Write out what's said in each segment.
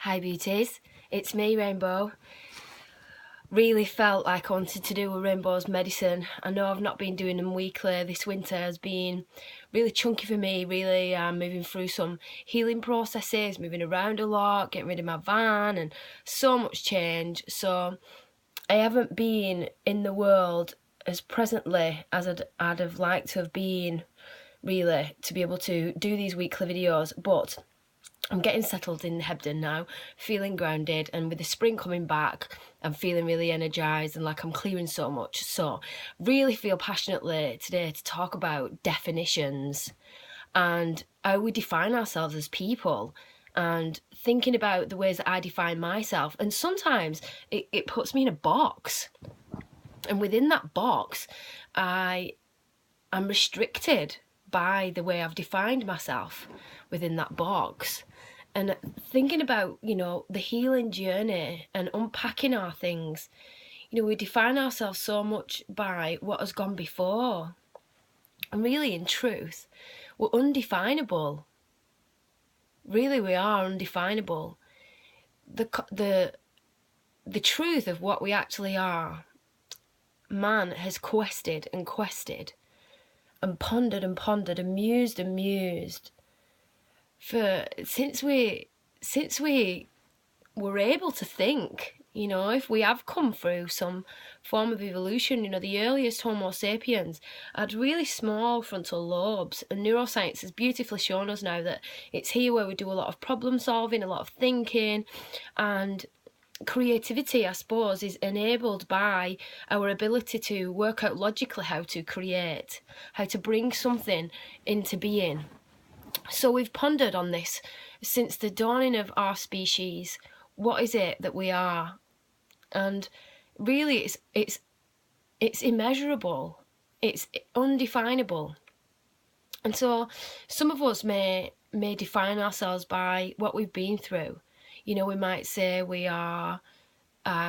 Hi beauties, it's me Rainbow. Really felt like I wanted to do a Rainbow's medicine. I know I've not been doing them weekly. This winter has been really chunky for me, really moving through some healing processes, moving around a lot, getting rid of my van and so much change. So I haven't been in the world as presently as I'd have liked to have been, really, to be able to do these weekly videos, but I'm getting settled in Hebden now, feeling grounded, and with the spring coming back, I'm feeling really energised and like I'm clearing so much. So really feel passionately today to talk about definitions and how we define ourselves as people, and thinking about the ways that I define myself. And sometimes it puts me in a box, and within that box I'm restricted by the way I've defined myself within that box. And thinking about, the healing journey and unpacking our things, we define ourselves so much by what has gone before. And really, in truth, we're undefinable. Really, we are undefinable. The truth of what we actually are, man has quested and quested and pondered and mused for since we were able to think. If we have come through some form of evolution, the earliest Homo sapiens had really small frontal lobes, and neuroscience has beautifully shown us now that it's here where we do a lot of problem solving, a lot of thinking, and creativity, I suppose, is enabled by our ability to work out logically how to create, how to bring something into being. So we've pondered on this since the dawning of our species. What is it that we are? And really, it's immeasurable. It's undefinable. And so some of us may define ourselves by what we've been through. We might say we are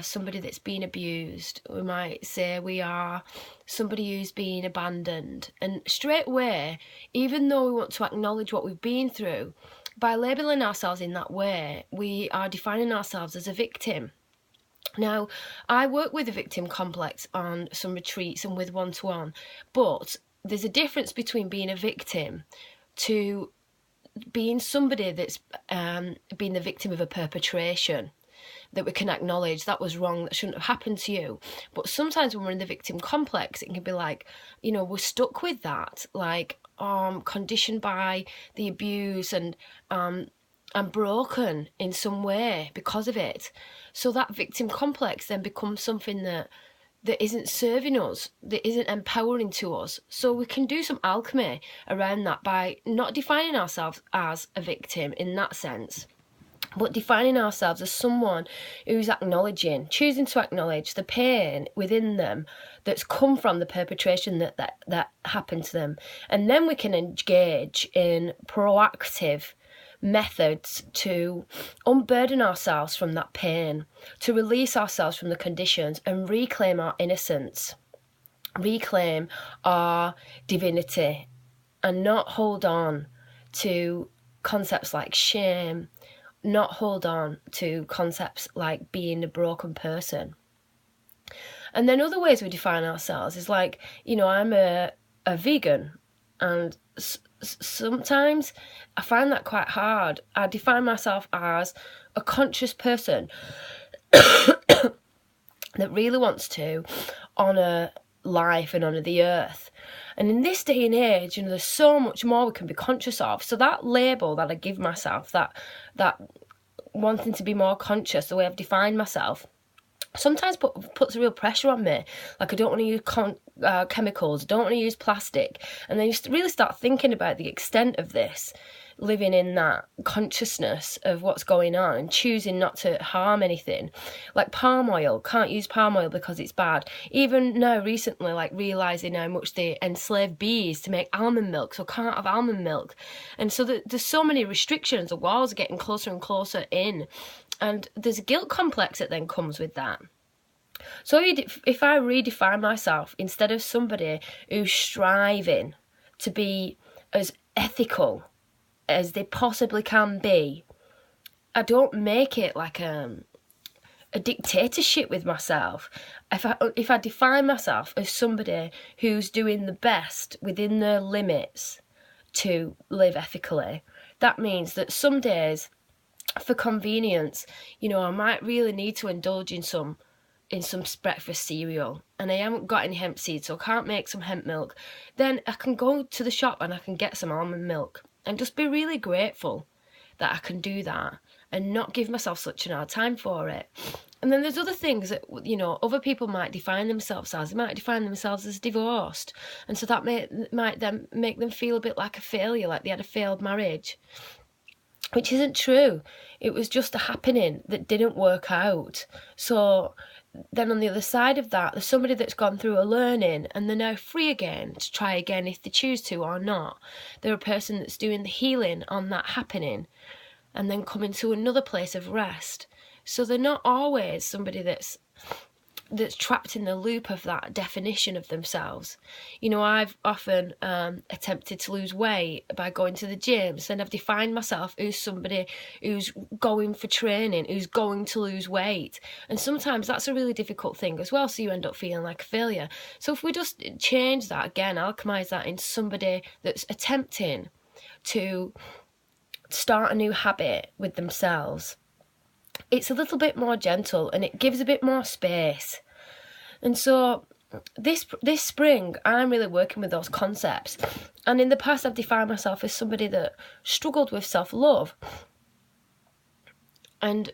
somebody that's been abused. We might say we are somebody who's been abandoned. And straight away, even though we want to acknowledge what we've been through, by labelling ourselves in that way, we are defining ourselves as a victim. Now, I work with a victim complex on some retreats and with one-to-one, but there's a difference between being a victim to being somebody that's been the victim of a perpetration that we can acknowledge that was wrong, that shouldn't have happened to you. But sometimes when we're in the victim complex, it can be like, we're stuck with that, like conditioned by the abuse, and I'm broken in some way because of it. So that victim complex then becomes something that isn't serving us, that isn't empowering to us. So we can do some alchemy around that by not defining ourselves as a victim in that sense, but defining ourselves as someone who's choosing to acknowledge the pain within them that's come from the perpetration that happened to them. And then we can engage in proactive methods to unburden ourselves from that pain, to release ourselves from the conditions and reclaim our innocence, reclaim our divinity, and not hold on to concepts like shame, not hold on to concepts like being a broken person. And then other ways we define ourselves is like, I'm a vegan, and sometimes I find that quite hard. I define myself as a conscious person that really wants to honour life and honour the earth. And in this day and age, there's so much more we can be conscious of. So that label that I give myself, that wanting to be more conscious, the way I've defined myself, sometimes puts a real pressure on me. Like, I don't want to use chemicals, I don't want to use plastic. And then you really start thinking about the extent of this, living in that consciousness of what's going on and choosing not to harm anything. Like palm oil, can't use palm oil because it's bad. Even now recently, like realising how much they enslave bees to make almond milk, so can't have almond milk. And so there's so many restrictions, the walls are getting closer and closer in. And there's a guilt complex that then comes with that. So if I redefine myself, instead of somebody who's striving to be as ethical as they possibly can be, I don't make it like a dictatorship with myself. If I define myself as somebody who's doing the best within their limits to live ethically, that means that some days, for convenience, I might really need to indulge in some breakfast cereal, and I haven't got any hemp seeds, so I can't make some hemp milk. Then I can go to the shop and I can get some almond milk and just be really grateful that I can do that and not give myself such an hard time for it. And then there's other things that, other people might define themselves as. They might define themselves as divorced, and so that might then make them feel a bit like a failure, like they had a failed marriage, which isn't true. It was just a happening that didn't work out. So then on the other side of that, there's somebody that's gone through a learning and they're now free again to try again if they choose to or not. They're a person that's doing the healing on that happening and then coming to another place of rest. So they're not always somebody that's trapped in the loop of that definition of themselves. I've often attempted to lose weight by going to the gym, and I've defined myself as somebody who's going for training, who's going to lose weight. And sometimes that's a really difficult thing as well, so you end up feeling like a failure. So if we just change that again, alchemize that in somebody that's attempting to start a new habit with themselves, it's a little bit more gentle and it gives a bit more space. And so this spring, I'm really working with those concepts. And in the past, I've defined myself as somebody that struggled with self-love. And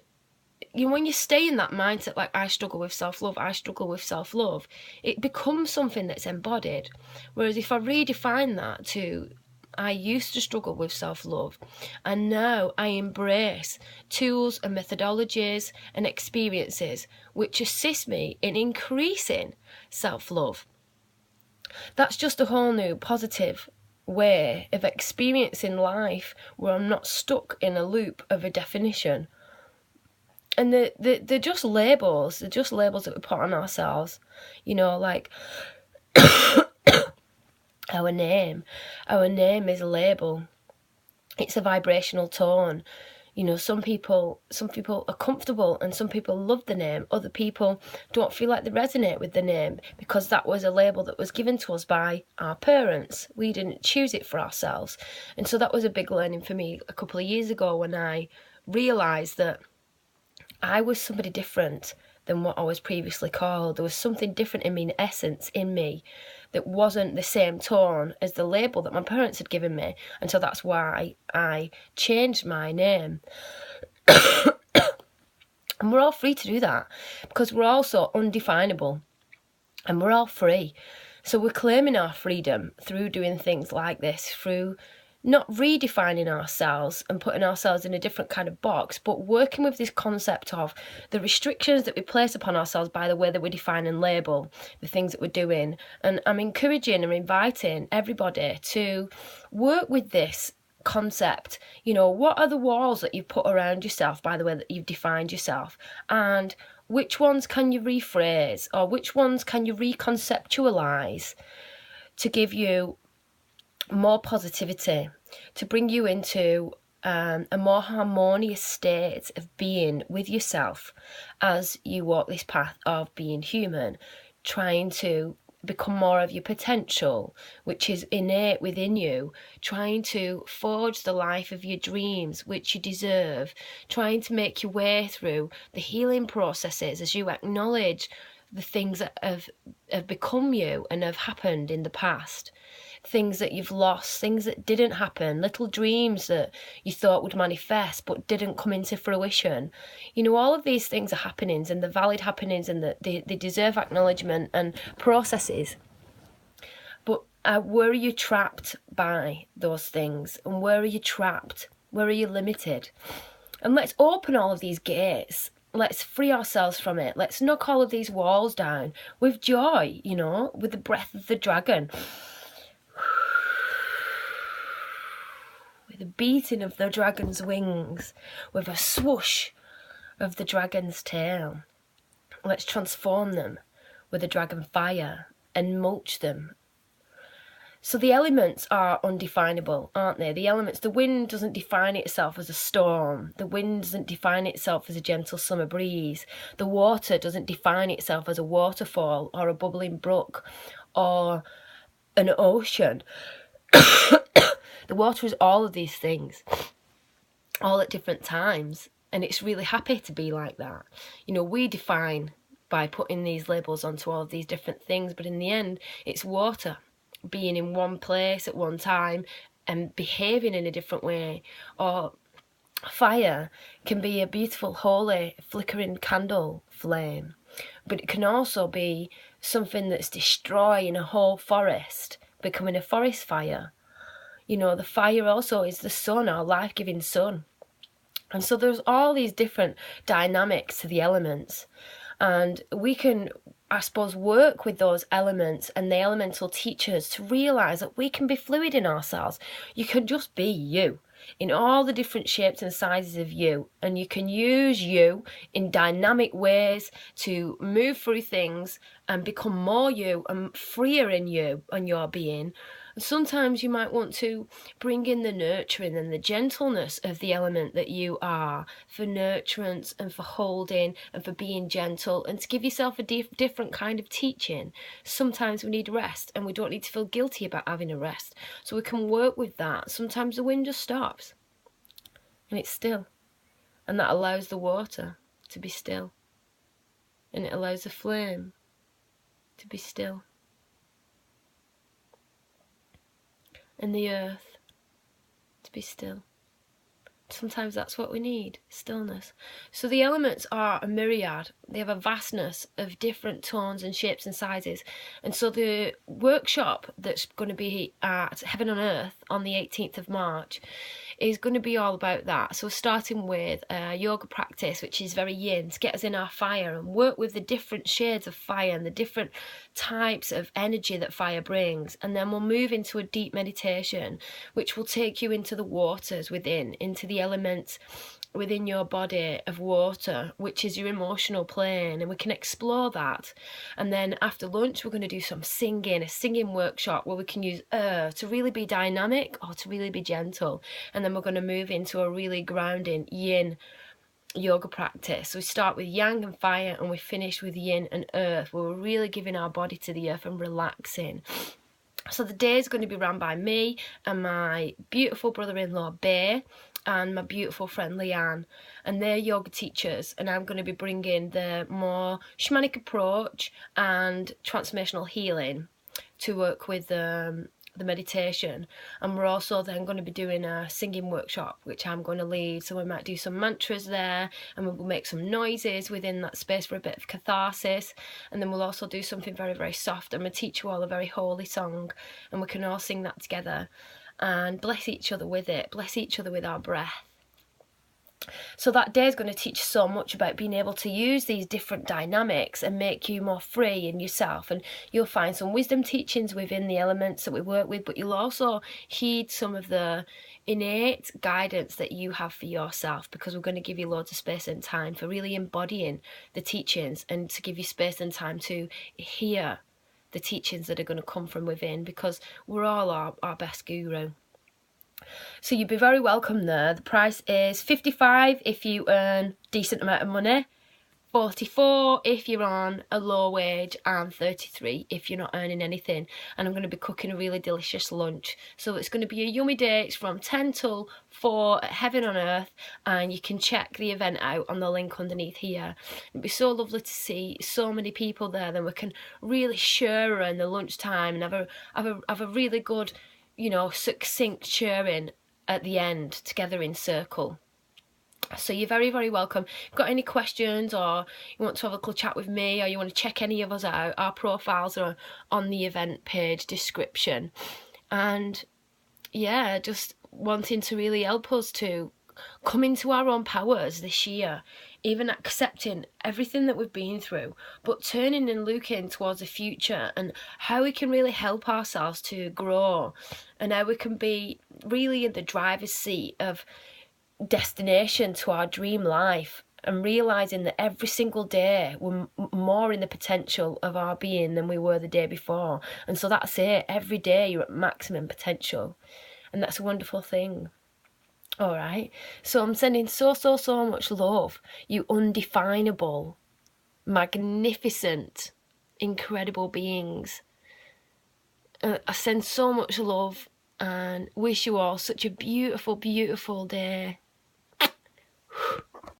when you stay in that mindset, like I struggle with self-love, it becomes something that's embodied. Whereas if I redefine that to, I used to struggle with self-love, and now I embrace tools and methodologies and experiences which assist me in increasing self-love. That's just a whole new positive way of experiencing life where I'm not stuck in a loop of a definition. And they're just labels. They're just labels that we put on ourselves. Like our name. Our name is a label. It's a vibrational tone. Some people are comfortable and some people love the name. Other people don't feel like they resonate with the name because that was a label that was given to us by our parents. We didn't choose it for ourselves. And so that was a big learning for me a couple of years ago when I realised that I was somebody different than what I was previously called. There was something different in me, an essence in me that wasn't the same tone as the label that my parents had given me. And so that's why I changed my name. And we're all free to do that because we're also undefinable and we're all free. So we're claiming our freedom through doing things like this, through not redefining ourselves and putting ourselves in a different kind of box, but working with this concept of the restrictions that we place upon ourselves by the way that we define and label the things that we're doing. And I'm encouraging and inviting everybody to work with this concept. What are the walls that you've put around yourself by the way that you've defined yourself? And which ones can you rephrase, or which ones can you reconceptualize to give you more positivity, to bring you into a more harmonious state of being with yourself as you walk this path of being human, trying to become more of your potential, which is innate within you, trying to forge the life of your dreams, which you deserve, trying to make your way through the healing processes as you acknowledge the things that have become you and have happened in the past. Things that you've lost, things that didn't happen, little dreams that you thought would manifest but didn't come into fruition. All of these things are happenings, and they're valid happenings, and they deserve acknowledgement and processes. But where are you trapped by those things? And where are you trapped? Where are you limited? And let's open all of these gates. Let's free ourselves from it. Let's knock all of these walls down with joy, with the breath of the dragon. With the beating of the dragon's wings, with a swoosh of the dragon's tail. Let's transform them with the dragon fire and mulch them So the elements are undefinable, aren't they? The elements, the wind doesn't define itself as a storm. The wind doesn't define itself as a gentle summer breeze. The water doesn't define itself as a waterfall or a bubbling brook or an ocean. The water is all of these things, all at different times. And it's really happy to be like that. You know, we define by putting these labels onto all of these different things, but in the end, it's water being in one place at one time and behaving in a different way. Or fire can be a beautiful, holy, flickering candle flame, but it can also be something that's destroying a whole forest, becoming a forest fire. You know, the fire also is the sun, our life-giving sun. And so there's all these different dynamics to the elements. And we can, I suppose, work with those elements and the elemental teachers to realise that we can be fluid in ourselves. You can just be you in all the different shapes and sizes of you. And you can use you in dynamic ways to move through things and become more you and freer in you and your being. And sometimes you might want to bring in the nurturing and the gentleness of the element that you are, for nurturance and for holding and for being gentle, and to give yourself a different kind of teaching. Sometimes we need rest and we don't need to feel guilty about having a rest. So we can work with that. Sometimes the wind just stops and it's still. And that allows the water to be still. And it allows the flame to be still. And the earth to be still. Sometimes that's what we need, stillness. So the elements are a myriad. They have a vastness of different tones and shapes and sizes. And so the workshop that's going to be at Heaven on Earth on the 18th of March is going to be all about that. So starting with a yoga practice, which is very yin, to get us in our fire and work with the different shades of fire and the different types of energy that fire brings. And then we'll move into a deep meditation, which will take you into the waters within, into the elements within your body of water, which is your emotional plane, and we can explore that. And then after lunch we're going to do some singing, a singing workshop where we can use to really be dynamic or to really be gentle. And then we're going to move into a really grounding yin yoga practice. So we start with yang and fire and we finish with yin and earth, where we're really giving our body to the earth and relaxing. So the day is going to be run by me and my beautiful brother-in-law Bay and my beautiful friend Leanne, and they're yoga teachers, and I'm going to be bringing the more shamanic approach and transformational healing to work with the meditation. And we're also then going to be doing a singing workshop, which I'm going to lead. So we might do some mantras there, and we'll make some noises within that space for a bit of catharsis. And then we'll also do something very, very soft. I'm going to teach you all a very holy song, and we can all sing that together and bless each other with it, bless each other with our breath. So that day is going to teach so much about being able to use these different dynamics and make you more free in yourself. And you'll find some wisdom teachings within the elements that we work with, but you'll also heed some of the innate guidance that you have for yourself, because we're going to give you loads of space and time for really embodying the teachings and to give you space and time to hear the teachings that are going to come from within, because we're all our best guru. So you'd be very welcome there. The price is $55 if you earn a decent amount of money, $44 if you're on a low wage, and $33 if you're not earning anything. And I'm going to be cooking a really delicious lunch. So it's going to be a yummy day. It's from 10 till 4 at Heaven on Earth, and you can check the event out on the link underneath here. It'd be so lovely to see so many people there. Then we can really share in the lunchtime and have a really good, you know, succinct sharing at the end together in circle. So you're very, very welcome. If you've got any questions, or you want to have a little chat with me, or you want to check any of us out, our profiles are on the event page description. And yeah, just wanting to really help us to come into our own powers this year, even accepting everything that we've been through, but turning and looking towards the future and how we can really help ourselves to grow, and how we can be really in the driver's seat of destination to our dream life, and realising that every single day we're more in the potential of our being than we were the day before. And so that's it. Every day you're at maximum potential. And that's a wonderful thing. All right. So I'm sending so much love, you undefinable, magnificent, incredible beings. I send so much love and wish you all such a beautiful, beautiful day.